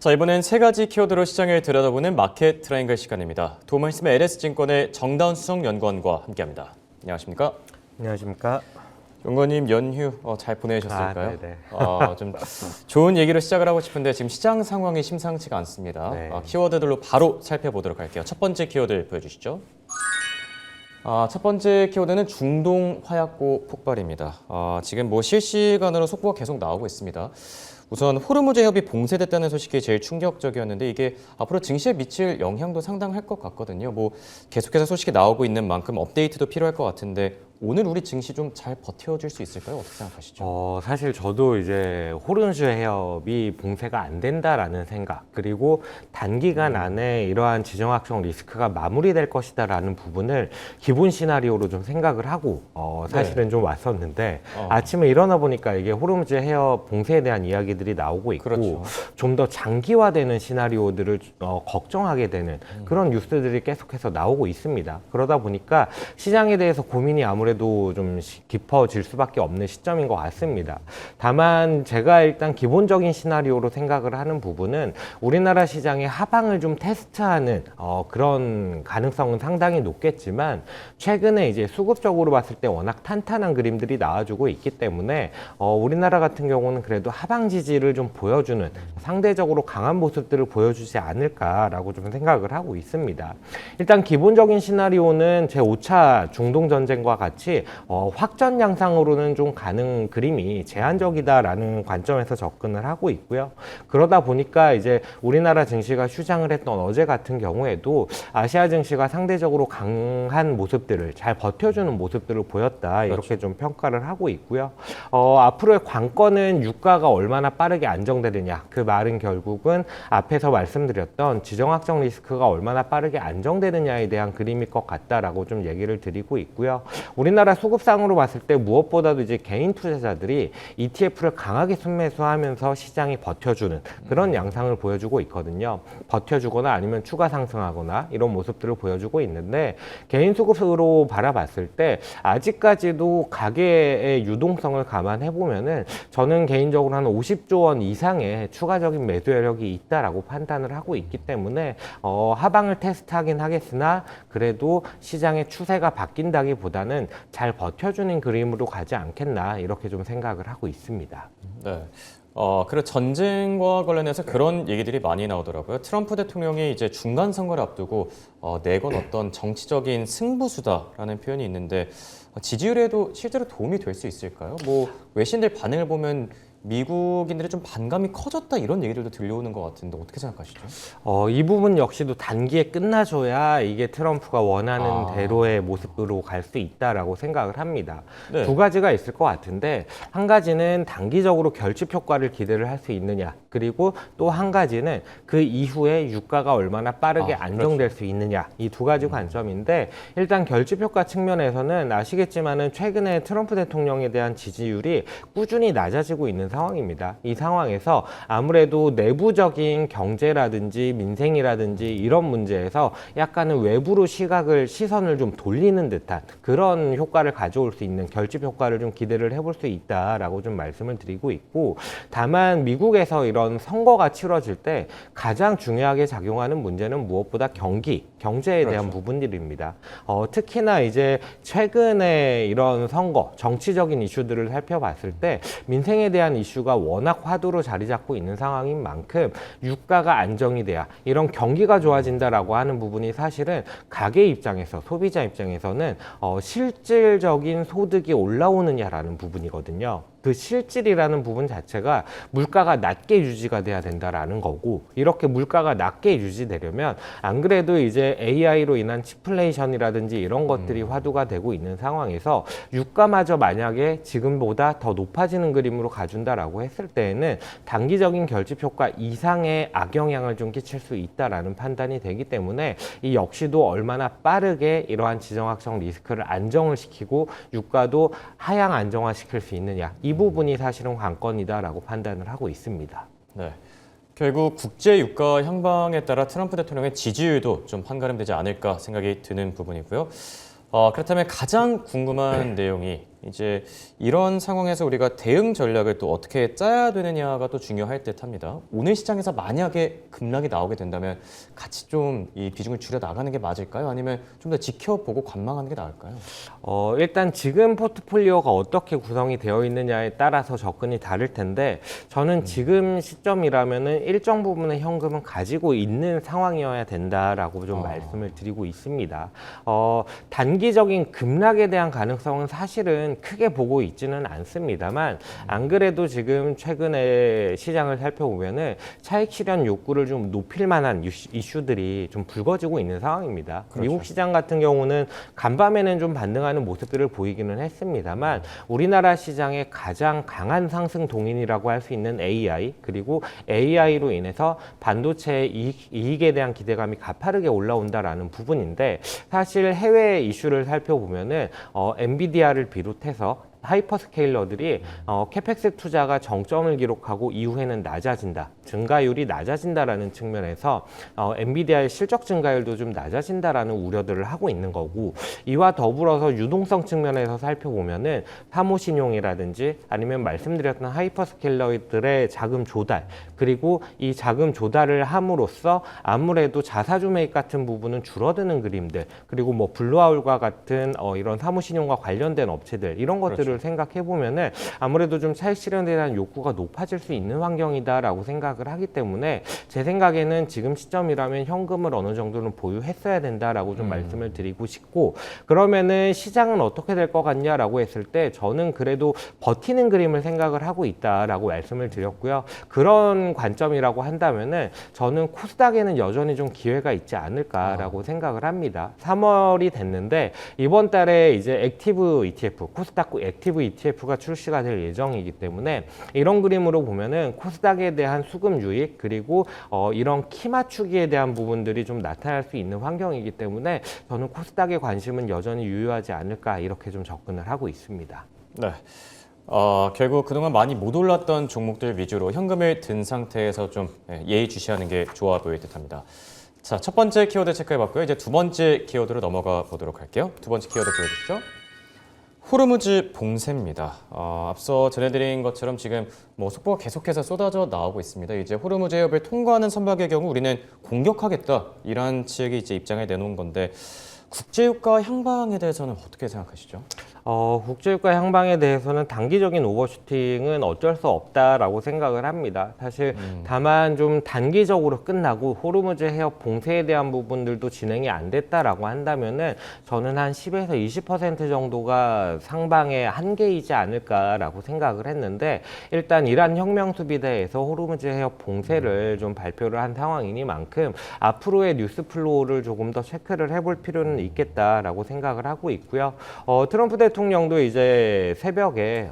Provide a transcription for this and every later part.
자, 이번엔 세 가지 키워드로 시장을 들여다보는 마켓 트라이앵글 시간입니다. 도움말씀의 LS증권의 정다운 수석연구원과 함께합니다. 안녕하십니까? 안녕하십니까? 연구원님 연휴 잘 보내셨을까요? 네네. 좀 좋은 얘기로 시작을 하고 싶은데 지금 시장 상황이 심상치가 않습니다. 네. 키워드들로 바로 살펴보도록 할게요. 첫 번째 키워드 보여주시죠. 첫 번째 키워드는 중동 화약고 폭발입니다. 지금 실시간으로 속보가 계속 나오고 있습니다. 우선 호르무즈 해협이 봉쇄됐다는 소식이 제일 충격적이었는데 이게 앞으로 증시에 미칠 영향도 상당할 것 같거든요. 계속해서 소식이 나오고 있는 만큼 업데이트도 필요할 것 같은데 오늘 우리 증시 좀 잘 버텨줄 수 있을까요? 어떻게 생각하시죠? 사실 저도 이제 호르무즈 해협이 봉쇄가 안 된다라는 생각, 그리고 단기간 안에 이러한 지정학적 리스크가 마무리될 것이다라는 부분을 기본 시나리오로 좀 생각을 하고 사실은 좀 왔었는데 아침에 일어나 보니까 이게 호르무즈 해협 봉쇄에 대한 이야기들이 나오고 있고 그렇죠. 좀 더 장기화되는 시나리오들을 걱정하게 되는 그런 뉴스들이 계속해서 나오고 있습니다. 그러다 보니까 시장에 대해서 고민이 아무래도 좀 깊어질 수밖에 없는 시점인 것 같습니다. 다만 제가 일단 기본적인 시나리오로 생각을 하는 부분은 우리나라 시장의 하방을 좀 테스트하는 그런 가능성은 상당히 높겠지만 최근에 이제 수급적으로 봤을 때 워낙 탄탄한 그림들이 나와주고 있기 때문에 우리나라 같은 경우는 그래도 하방 지지를 좀 보여주는 상대적으로 강한 모습들을 보여주지 않을까라고 좀 생각을 하고 있습니다. 일단 기본적인 시나리오는 제5차 중동 전쟁과 같이 확전 양상으로는 좀 가는 그림이 제한적이다라는 관점에서 접근을 하고 있고요. 그러다 보니까 이제 우리나라 증시가 휴장을 했던 어제 같은 경우에도 아시아 증시가 상대적으로 강한 모습들을 잘 버텨주는 모습들을 보였다. 이렇게 그렇죠. 좀 평가를 하고 있고요. 앞으로의 관건은 유가가 얼마나 빠르게 안정되느냐. 그 말은 결국은 앞에서 말씀드렸던 지정학적 리스크가 얼마나 빠르게 안정되느냐에 대한 그림일 것 같다라고 좀 얘기를 드리고 있고요. 우리나라 수급상으로 봤을 때 무엇보다도 이제 개인 투자자들이 ETF를 강하게 순매수하면서 시장이 버텨주는 그런 양상을 보여주고 있거든요. 버텨주거나 아니면 추가 상승하거나 이런 모습들을 보여주고 있는데 개인 수급으로 바라봤을 때 아직까지도 가계의 유동성을 감안해 보면은 저는 개인적으로 한 50조 원 이상의 추가적인 매수 여력이 있다라고 판단을 하고 있기 때문에 하방을 테스트하긴 하겠으나 그래도 시장의 추세가 바뀐다기보다는 잘 버텨주는 그림으로 가지 않겠나 이렇게 좀 생각을 하고 있습니다. 네. 그리고 전쟁과 관련해서 그런 얘기들이 많이 나오더라고요. 트럼프 대통령이 이제 중간 선거를 앞두고 내건 어떤 정치적인 승부수다라는 표현이 있는데 지지율에도 실제로 도움이 될 수 있을까요? 외신들 반응을 보면 미국인들의 좀 반감이 커졌다 이런 얘기들도 들려오는 것 같은데 어떻게 생각하시죠? 이 부분 역시도 단기에 끝나줘야 이게 트럼프가 원하는 대로의 모습으로 갈 수 있다라고 생각을 합니다. 네. 두 가지가 있을 것 같은데 한 가지는 단기적으로 결집 효과를 기대를 할 수 있느냐, 그리고 또 한 가지는 그 이후에 유가가 얼마나 빠르게 안정될 수 있느냐, 이 두 가지 관점인데 일단 결집 효과 측면에서는 아시겠지만은 최근에 트럼프 대통령에 대한 지지율이 꾸준히 낮아지고 있는 상황입니다. 이 상황에서 아무래도 내부적인 경제라든지 민생이라든지 이런 문제에서 약간은 외부로 시선을 좀 돌리는 듯한 그런 효과를 가져올 수 있는 결집 효과를 좀 기대를 해볼 수 있다라고 좀 말씀을 드리고 있고, 다만 미국에서 이런 선거가 치러질 때 가장 중요하게 작용하는 문제는 무엇보다 경제에 대한 부분들입니다. 특히나 이제 최근에 이런 선거, 정치적인 이슈들을 살펴봤을 때 민생에 대한 이슈가 워낙 화두로 자리 잡고 있는 상황인 만큼 유가가 안정이 돼야 이런 경기가 좋아진다라고 하는 부분이 사실은 가계 입장에서, 소비자 입장에서는 실질적인 소득이 올라오느냐라는 부분이거든요. 그 실질이라는 부분 자체가 물가가 낮게 유지가 돼야 된다라는 거고, 이렇게 물가가 낮게 유지되려면 안 그래도 이제 AI로 인한 치플레이션이라든지 이런 것들이 화두가 되고 있는 상황에서 유가마저 만약에 지금보다 더 높아지는 그림으로 가준다라고 했을 때에는 단기적인 결집 효과 이상의 악영향을 좀 끼칠 수 있다라는 판단이 되기 때문에 이 역시도 얼마나 빠르게 이러한 지정학적 리스크를 안정을 시키고 유가도 하향 안정화시킬 수 있느냐, 이 부분이 사실은 관건이다라고 판단을 하고 있습니다. 네. 결국 국제 유가 향방에 따라 트럼프 대통령의 지지율도 좀 판가름되지 않을까 생각이 드는 부분이고요. 그렇다면 가장 궁금한 내용이 이제 이런 상황에서 우리가 대응 전략을 또 어떻게 짜야 되느냐가 또 중요할 듯합니다. 오늘 시장에서 만약에 급락이 나오게 된다면 같이 좀 이 비중을 줄여 나가는 게 맞을까요? 아니면 좀 더 지켜보고 관망하는 게 나을까요? 일단 지금 포트폴리오가 어떻게 구성이 되어 있느냐에 따라서 접근이 다를 텐데 저는 지금 시점이라면은 일정 부분의 현금은 가지고 있는 상황이어야 된다라고 좀 말씀을 드리고 있습니다. 단기적인 급락에 대한 가능성은 사실은 크게 보고 있지는 않습니다만 안 그래도 지금 최근에 시장을 살펴보면은 차익 실현 욕구를 좀 높일 만한 이슈들이 좀 불거지고 있는 상황입니다. 그렇죠. 미국 시장 같은 경우는 간밤에는 좀 반등하는 모습들을 보이기는 했습니다만 우리나라 시장의 가장 강한 상승 동인이라고 할 수 있는 AI 그리고 AI로 인해서 반도체 이익에 대한 기대감이 가파르게 올라온다라는 부분인데 사실 해외 이슈를 살펴보면은 엔비디아를 비롯해서 하이퍼스케일러들이 캐펙스 투자가 정점을 기록하고 이후에는 낮아진다, 증가율이 낮아진다라는 측면에서 엔비디아의 실적 증가율도 좀 낮아진다라는 우려들을 하고 있는 거고 이와 더불어서 유동성 측면에서 살펴보면은 사모신용이라든지 아니면 말씀드렸던 하이퍼스케일러들의 자금 조달 그리고 이 자금 조달을 함으로써 아무래도 자사주 매입 같은 부분은 줄어드는 그림들 그리고 뭐 블루아울과 같은 이런 사모신용과 관련된 업체들 이런 것들을 생각해 보면은 아무래도 좀 차익 실현에 대한 욕구가 높아질 수 있는 환경이다라고 생각을 하기 때문에 제 생각에는 지금 시점이라면 현금을 어느 정도는 보유했어야 된다라고 좀 말씀을 드리고 싶고 그러면은 시장은 어떻게 될 것 같냐라고 했을 때 저는 그래도 버티는 그림을 생각을 하고 있다라고 말씀을 드렸고요. 그런 관점이라고 한다면은 저는 코스닥에는 여전히 좀 기회가 있지 않을까라고 생각을 합니다. 3월이 됐는데 이번 달에 이제 액티브 ETF, 코스닥 액티브 ETF가 출시가 될 예정이기 때문에 이런 그림으로 보면은 코스닥에 대한 수급 유입 그리고 이런 키 맞추기에 대한 부분들이 좀 나타날 수 있는 환경이기 때문에 저는 코스닥의 관심은 여전히 유효하지 않을까 이렇게 좀 접근을 하고 있습니다. 네. 결국 그동안 많이 못 올랐던 종목들 위주로 현금을 든 상태에서 좀 예의주시하는 게 좋아 보일 듯합니다. 자, 첫 번째 키워드 체크해봤고요. 이제 두 번째 키워드로 넘어가 보도록 할게요. 두 번째 키워드 보여주시죠. 호르무즈 봉쇄입니다. 앞서 전해드린 것처럼 지금 뭐 속보가 계속해서 쏟아져 나오고 있습니다. 이제 호르무즈 해협을 통과하는 선박의 경우 우리는 공격하겠다 이란 측이 이제 입장을 내놓은 건데 국제유가 향방에 대해서는 어떻게 생각하시죠? 국제유가 향방에 대해서는 단기적인 오버슈팅은 어쩔 수 없다라고 생각을 합니다. 사실 다만 좀 단기적으로 끝나고 호르무즈 해협 봉쇄에 대한 부분들도 진행이 안 됐다라고 한다면은 저는 한 10에서 20% 정도가 상방의 한계이지 않을까라고 생각을 했는데 일단 이란 혁명수비대에서 호르무즈 해협 봉쇄를 좀 발표를 한 상황이니만큼 앞으로의 뉴스 플로우를 조금 더 체크를 해볼 필요는 있겠다라고 생각을 하고 있고요. 트럼프 대통령도 이제 새벽에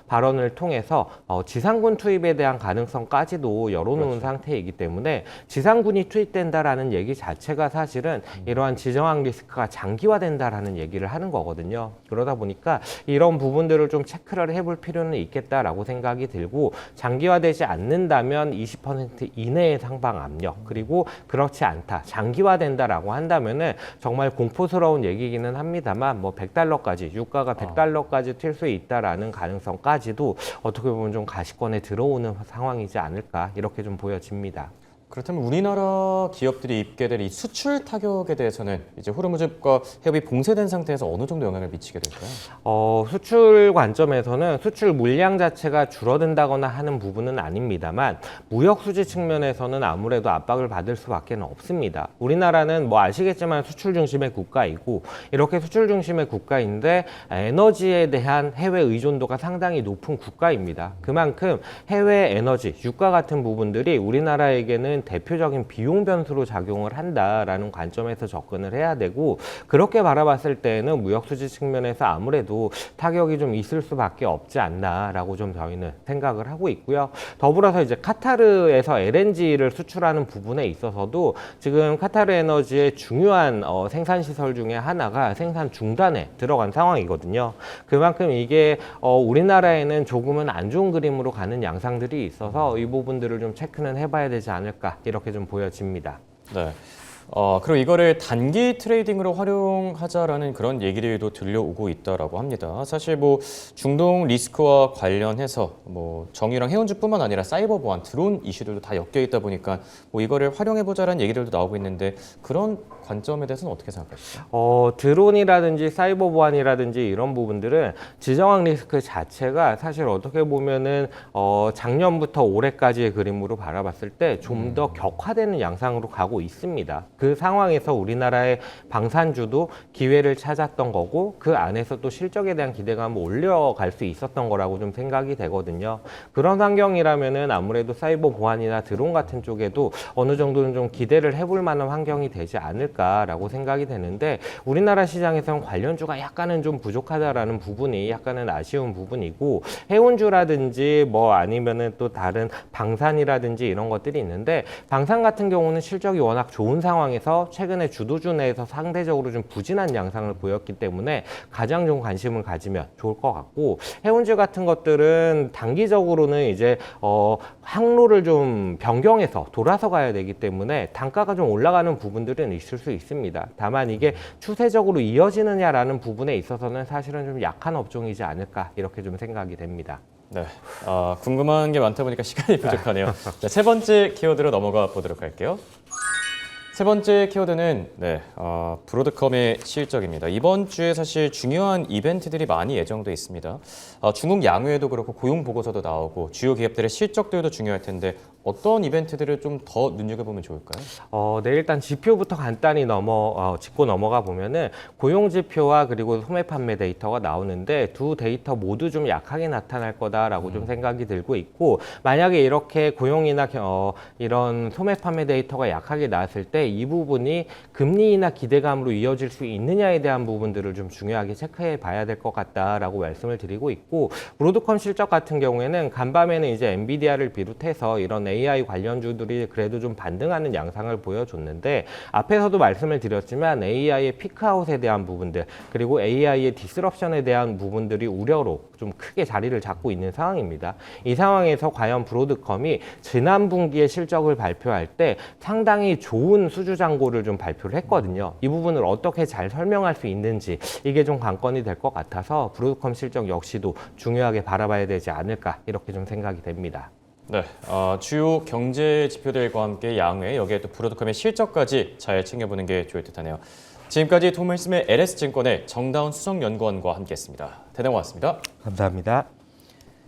발언을 통해서 지상군 투입에 대한 가능성까지도 열어놓은 상태이기 때문에 지상군이 투입된다라는 얘기 자체가 사실은 이러한 지정학 리스크가 장기화된다라는 얘기를 하는 거거든요. 그러다 보니까 이런 부분들을 좀 체크를 해볼 필요는 있겠다라고 생각이 들고 장기화되지 않는다면 20% 이내의 상방 압력 그리고 그렇지 않다 장기화된다라고 한다면은 정말 공포스러운 얘기기는 합니다만 뭐 $100까지 유가가 $100까지 튈 수 있다라는 가능성까지도 어떻게 보면 좀 가시권에 들어오는 상황이지 않을까 이렇게 좀 보여집니다. 그렇다면 우리나라 기업들이 입게 될 이 수출 타격에 대해서는 이제 호르무즈과 해협이 봉쇄된 상태에서 어느 정도 영향을 미치게 될까요? 수출 관점에서는 수출 물량 자체가 줄어든다거나 하는 부분은 아닙니다만 무역 수지 측면에서는 아무래도 압박을 받을 수밖에 없습니다. 우리나라는 뭐 아시겠지만 수출 중심의 국가이고 이렇게 수출 중심의 국가인데 에너지에 대한 해외 의존도가 상당히 높은 국가입니다. 그만큼 해외 에너지, 유가 같은 부분들이 우리나라에게는 대표적인 비용 변수로 작용을 한다라는 관점에서 접근을 해야 되고 그렇게 바라봤을 때는 무역 수지 측면에서 아무래도 타격이 좀 있을 수밖에 없지 않나라고 좀 저희는 생각을 하고 있고요. 더불어서 이제 카타르에서 LNG를 수출하는 부분에 있어서도 지금 카타르 에너지의 중요한 생산 시설 중에 하나가 생산 중단에 들어간 상황이거든요. 그만큼 이게 우리나라에는 조금은 안 좋은 그림으로 가는 양상들이 있어서 이 부분들을 좀 체크는 해봐야 되지 않을까 이렇게 좀 보여집니다. 네. 그리고 이거를 단기 트레이딩으로 활용하자라는 그런 얘기들도 들려오고 있다라고 합니다. 사실 뭐 중동 리스크와 관련해서 뭐 정유랑 해운주뿐만 아니라 사이버 보안, 드론 이슈들도 다 엮여 있다 보니까 뭐 이거를 활용해보자라는 얘기들도 나오고 있는데 그런 관점에 대해서는 어떻게 생각하시죠? 드론이라든지 사이버 보안이라든지 이런 부분들은 지정학 리스크 자체가 사실 어떻게 보면은 작년부터 올해까지의 그림으로 바라봤을 때 좀 더 격화되는 양상으로 가고 있습니다. 그 상황에서 우리나라의 방산주도 기회를 찾았던 거고 그 안에서 또 실적에 대한 기대감을 올려갈 수 있었던 거라고 좀 생각이 되거든요. 그런 환경이라면은 아무래도 사이버 보안이나 드론 같은 쪽에도 어느 정도는 좀 기대를 해볼 만한 환경이 되지 않을까라고 생각이 되는데 우리나라 시장에서는 관련주가 약간은 좀 부족하다라는 부분이 약간은 아쉬운 부분이고 해운주라든지 뭐 아니면은 또 다른 방산이라든지 이런 것들이 있는데 방산 같은 경우는 실적이 워낙 좋은 상황에서 최근에 주도주 내에서 상대적으로 좀 부진한 양상을 보였기 때문에 가장 좀 관심을 가지면 좋을 것 같고 해운주 같은 것들은 단기적으로는 이제 항로를 좀 변경해서 돌아서 가야 되기 때문에 단가가 좀 올라가는 부분들은 있을 수 있습니다. 다만 이게 추세적으로 이어지느냐라는 부분에 있어서는 사실은 좀 약한 업종이지 않을까 이렇게 좀 생각이 됩니다. 네, 궁금한 게 많다 보니까 시간이 부족하네요. 자, 세 번째 키워드로 넘어가 보도록 할게요. 세 번째 키워드는 브로드컴의 실적입니다. 이번 주에 사실 중요한 이벤트들이 많이 예정돼 있습니다. 중국 양회도 그렇고 고용 보고서도 나오고 주요 기업들의 실적들도 중요할 텐데 어떤 이벤트들을 좀 더 눈여겨보면 좋을까요? 네, 일단 지표부터 간단히 짚고 넘어가 보면은 고용 지표와 그리고 소매 판매 데이터가 나오는데 두 데이터 모두 좀 약하게 나타날 거다라고 좀 생각이 들고 있고 만약에 이렇게 고용이나 이런 소매 판매 데이터가 약하게 나왔을 때 이 부분이 금리나 기대감으로 이어질 수 있느냐에 대한 부분들을 좀 중요하게 체크해 봐야 될 것 같다라고 말씀을 드리고 있고 브로드컴 실적 같은 경우에는 간밤에는 이제 엔비디아를 비롯해서 이런 AI 관련주들이 그래도 좀 반등하는 양상을 보여줬는데 앞에서도 말씀을 드렸지만 AI의 피크아웃에 대한 부분들 그리고 AI의 디스럽션에 대한 부분들이 우려로 좀 크게 자리를 잡고 있는 상황입니다. 이 상황에서 과연 브로드컴이 지난 분기에 실적을 발표할 때 상당히 좋은 수주 잔고를 좀 발표를 했거든요. 이 부분을 어떻게 잘 설명할 수 있는지 이게 좀 관건이 될 것 같아서 브로드컴 실적 역시도 중요하게 바라봐야 되지 않을까 이렇게 좀 생각이 됩니다. 네, 주요 경제 지표들과 함께 양회, 여기에 또 브로드컴의 실적까지 잘 챙겨보는 게 좋을 듯하네요. 지금까지 도움말씀의 LS증권의 정다운 수석연구원과 함께했습니다. 대단히 고맙습니다. 감사합니다.